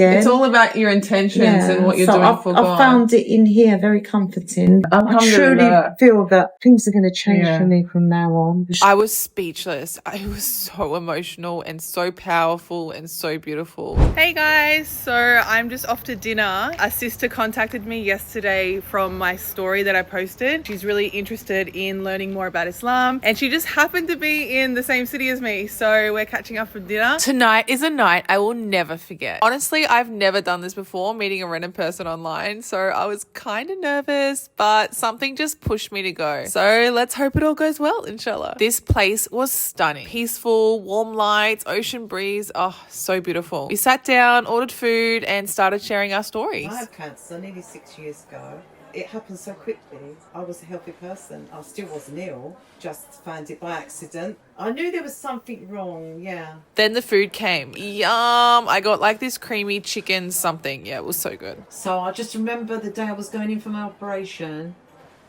again. It's all about your intentions and what you're doing for God. I found it in here very comforting. I truly feel that things are going to change for me from now on. I was speechless. It was so emotional and so powerful and so beautiful. Hey guys, so I'm just off to dinner. A sister contacted me yesterday from my story that I posted. She's really interested in learning more about Islam, and she just happened to be in the same city as me, so we're catching up for dinner. Tonight is a night I will never forget. Honestly, I've never done this before, meeting a random person online, so I was kind of nervous, but something just pushed me to go. So let's hope it all goes well, inshallah. This place was stunning. Peaceful, warm lights, ocean breeze. Oh, so beautiful. We sat down, ordered food, and started sharing our stories. I had cancer nearly 6 years ago. It happened so quickly. I was a healthy person. I still wasn't ill, just found it by accident. I knew there was something wrong, yeah. Then the food came. Yum! I got like this creamy chicken something. Yeah, it was so good. So I just remember the day I was going in for my operation,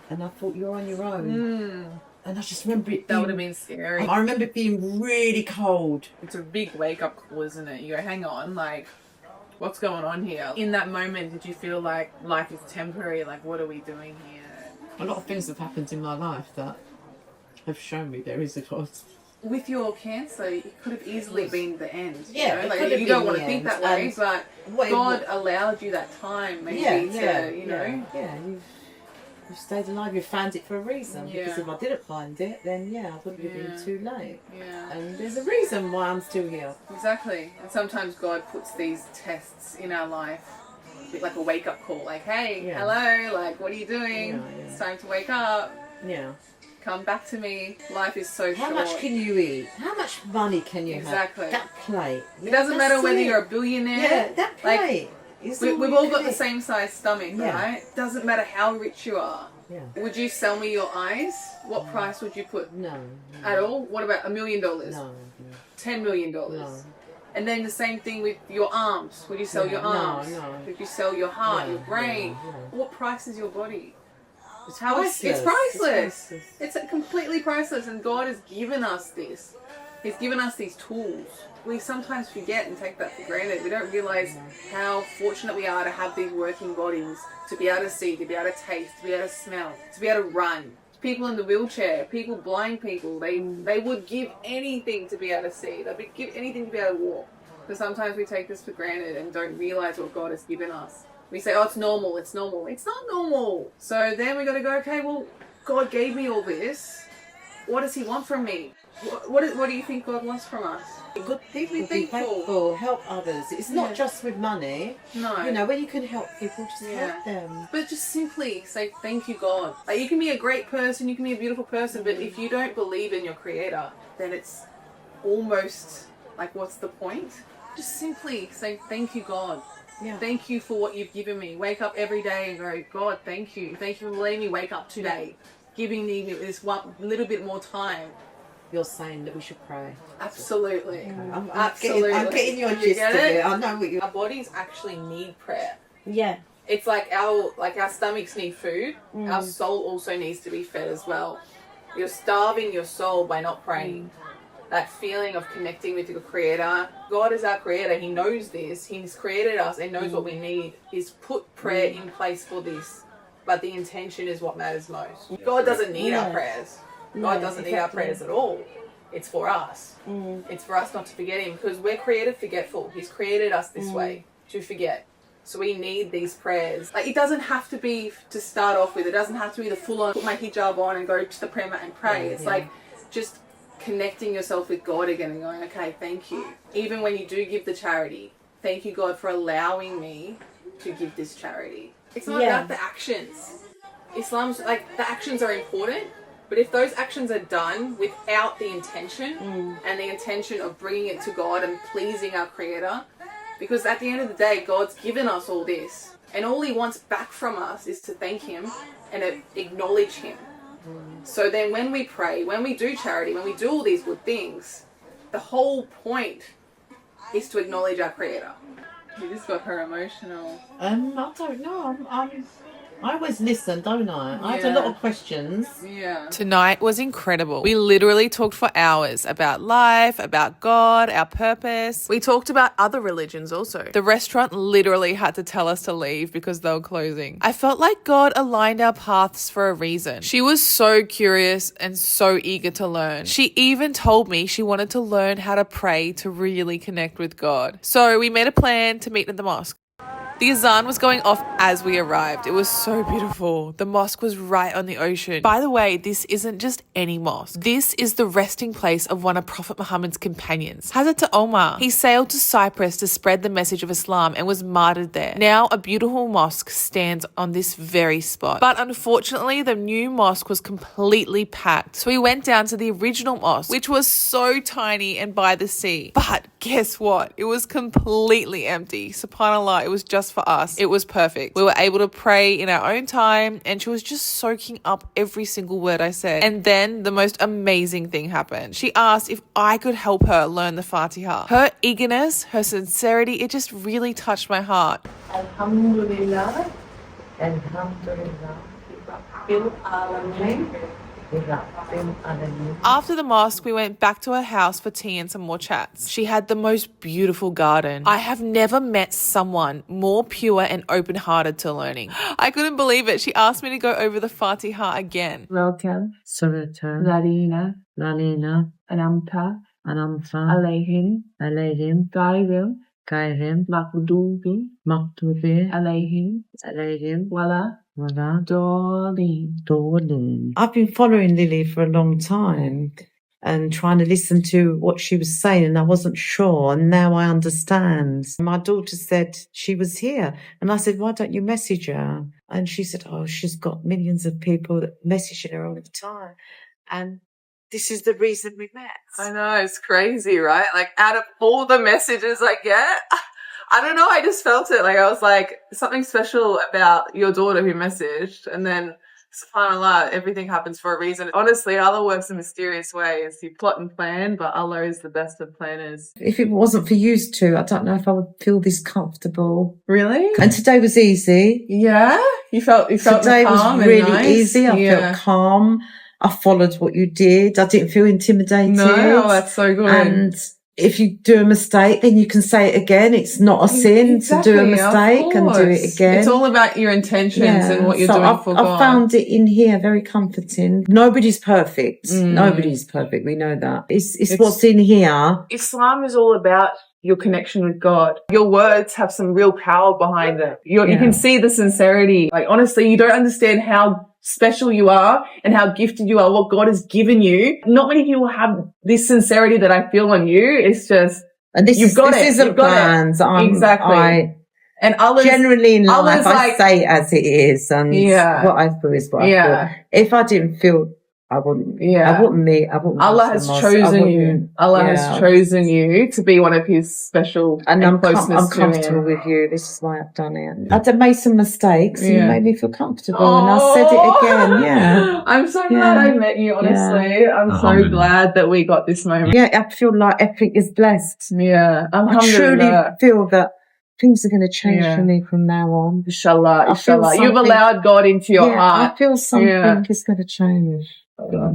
and I thought, you're on your own. And I just remember it. That would have been scary. I remember it being really cold. It's a big wake-up call, isn't it? You go, hang on, like, what's going on here? In that moment, did you feel like life is temporary? Like, what are we doing here? A lot of things have happened in my life that have shown me there is a God. With your cancer, it could have easily been the end. Yeah, you know? Like, you don't want to think that way, but God allowed you that time, maybe, you know. Yeah, you've stayed alive, you found it for a reason. Because if I didn't find it, then I would have been too late. Yeah. And there's a reason why I'm still here. Exactly. And sometimes God puts these tests in our life, a bit like a wake-up call. Like, hey, hello, like, what are you doing? It's time to wake up. Yeah. Come back to me. Life is so short. How much can you eat? How much money can you have? That plate. It doesn't matter whether you're a billionaire. Yeah, that plate. We've all got the same size stomach, right? Doesn't matter how rich you are. Yeah. Would you sell me your eyes? What price would you put? No. At all? What about $1 million? No. $10 million? No. And then the same thing with your arms. Would you sell your arms? No. Would you sell your heart, your brain? What price is your body? It's priceless. It's priceless. It's completely priceless, and God has given us this. He's given us these tools. We sometimes forget and take that for granted. We don't realise how fortunate we are to have these working bodies, to be able to see, to be able to taste, to be able to smell, to be able to run. People in the wheelchair, people, blind people, they would give anything to be able to see. They'd give anything to be able to walk. Because sometimes we take this for granted and don't realise what God has given us. We say, oh, it's normal, it's normal. It's not normal. So then we got to go, okay, well, God gave me all this. What does He want from me? What do you think God wants from us? Good people, be thankful, help others. It's not just with money. No. You know, when you can help people, just help them. But just simply say, thank you, God. Like, you can be a great person, you can be a beautiful person, but if you don't believe in your Creator, then it's almost like, what's the point? Just simply say, thank you, God. Yeah. Thank you for what you've given me. Wake up every day and go, God, thank you. Thank you for letting me wake up today. Giving me this one little bit more time. You're saying that we should pray. Absolutely. I'm Absolutely. getting your gist of it. I know what you. Our bodies actually need prayer. Yeah. It's like our stomachs need food. Our soul also needs to be fed as well. You're starving your soul by not praying. That feeling of connecting with your Creator. God is our Creator. He knows this. He's created us and knows what we need. He's put prayer in place for this. But the intention is what matters most. God doesn't need our prayers. God doesn't need our prayers at all. It's for us. It's for us not to forget Him, because we're created forgetful. He's created us this way, to forget. So we need these prayers. Like, it doesn't have to be to start off with. It doesn't have to be the full on, put my hijab on and go to the prayer mat and pray. It's like just connecting yourself with God again and going, okay, thank you. Even when you do give the charity, thank you, God, for allowing me to give this charity. It's not about the actions. Islam's like, the actions are important, but if those actions are done without the intention and the intention of bringing it to God and pleasing our Creator, because at the end of the day, God's given us all this, and all He wants back from us is to thank Him and acknowledge Him. So then when we pray, when we do charity, when we do all these good things, the whole point is to acknowledge our Creator. You just got her emotional. I don't know. I always listen, don't I? I had a lot of questions. Yeah. Tonight was incredible. We literally talked for hours about life, about God, our purpose. We talked about other religions also. The restaurant literally had to tell us to leave because they were closing. I felt like God aligned our paths for a reason. She was so curious and so eager to learn. She even told me she wanted to learn how to pray to really connect with God. So we made a plan to meet at the mosque. The azan was going off as we arrived. It was so beautiful. The mosque was right on the ocean. By the way, this isn't just any mosque. This is the resting place of one of Prophet Muhammad's companions, Hazrat Omar. He sailed to Cyprus to spread the message of Islam and was martyred there. Now a beautiful mosque stands on this very spot. But unfortunately, the new mosque was completely packed. So we went down to the original mosque, which was so tiny and by the sea. But guess what? It was completely empty. SubhanAllah, it was just for us. It was perfect. We were able to pray in our own time, and she was just soaking up every single word I said. And then the most amazing thing happened. She asked if I could help her learn the Fatiha. Her eagerness, her sincerity, it just really touched my heart. Alhamdulillah. Alhamdulillah. Bil alamin. After the mosque, we went back to her house for tea and some more chats. She had the most beautiful garden. I have never met someone more pure and open-hearted to learning. I couldn't believe it. She asked me to go over the Fatiha again. Welcome. Suratan. Lalina. Anamta. Alayhim. Gairim. Makdubi. Alayhim. Wala. Doreen. I've been following Lily for a long time and trying to listen to what she was saying, and I wasn't sure, and now I understand. My daughter said she was here, and I said, why don't you message her? And she said, oh, she's got millions of people that messaging her all the time, and this is the reason we met. I know, it's crazy, right? Like, out of all the messages I get, I don't know, I just felt it. Like, I was like, something special about your daughter who messaged, and then, subhanAllah, everything happens for a reason. Honestly, Allah works in mysterious ways. You plot and plan, but Allah is the best of planners. If it wasn't for you two, I don't know if I would feel this comfortable. Really? And today was easy. Yeah? You felt today calm was really and nice? easy. I felt calm. I followed what you did. I didn't feel intimidated. No, that's so good. And if you do a mistake, then you can say it again. It's not a sin to do a mistake and do it again. It's all about your intentions and what you're doing for God. I found it in here very comforting. Nobody's perfect. Nobody's perfect. We know that. It's what's in here. Islam is all about your connection with God. Your words have some real power behind them. You can see the sincerity. Like, honestly, you don't understand how special you are and how gifted you are, what God has given you. Not many people have this sincerity that I feel on you. It's just, and this isn't plans. Exactly. And Allah generally in life, I say it as it is, and what I feel is what I feel. If I didn't feel, I wouldn't. Allah has chosen you. Allah has chosen you to be one of His special and I'm comfortable with you. This is why I've done it. I've made some mistakes, and you made me feel comfortable, and I said it again. Yeah, I'm so glad I met you. Honestly, I'm so glad that we got this moment. Yeah, I feel like everything is blessed. Yeah, I truly feel that things are going to change for me from now on. Inshallah, inshallah. You've allowed God into your heart. I feel something is going to change. I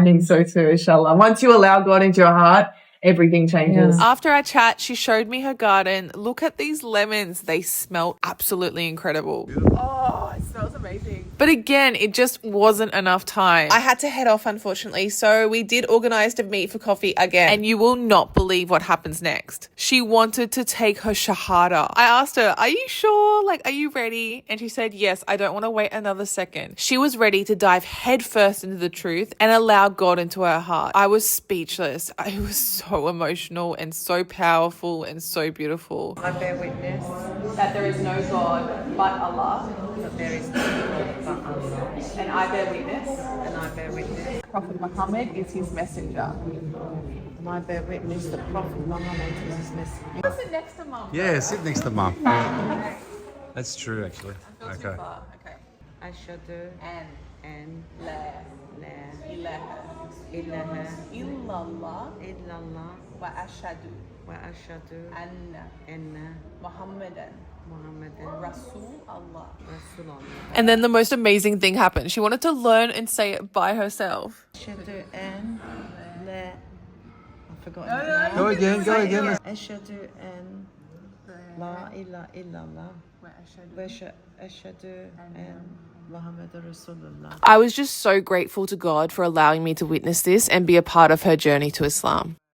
think so too, inshallah. Once you allow God into your heart, everything changes. After our chat, she showed me her garden. Look at these lemons. They smell absolutely incredible. Oh, it smells amazing. But again, it just wasn't enough time. I had to head off, unfortunately, so we did organize to meet for coffee again. And you will not believe what happens next. She wanted to take her Shahada. I asked her, are you sure? Like, are you ready? And she said, yes, I don't want to wait another second. She was ready to dive headfirst into the truth and allow God into her heart. I was speechless. I was so emotional and so powerful and so beautiful. I bear witness that there is no God but Allah. that there is no God but Allah. And I bear witness. And I bear witness. Prophet Muhammad is his messenger. And I bear witness that Prophet Muhammad is his messenger. Sit next to Mum. Yeah, sit next to Mum. That's true, actually. Okay. Okay. Ashhadu And la ilaha ilaha illallah illallah wa ashhadu وأشهد أن أن محمدا محمدا رسول الله. رسول الله. And then the most amazing thing happened. She wanted to learn and say it by herself. أشهد أن لا I forgot. Go again, go again. أشهد أن لا إله إلا الله وأشهد أن محمد رسول الله. I was just so grateful to God for allowing me to witness this and be a part of her journey to Islam.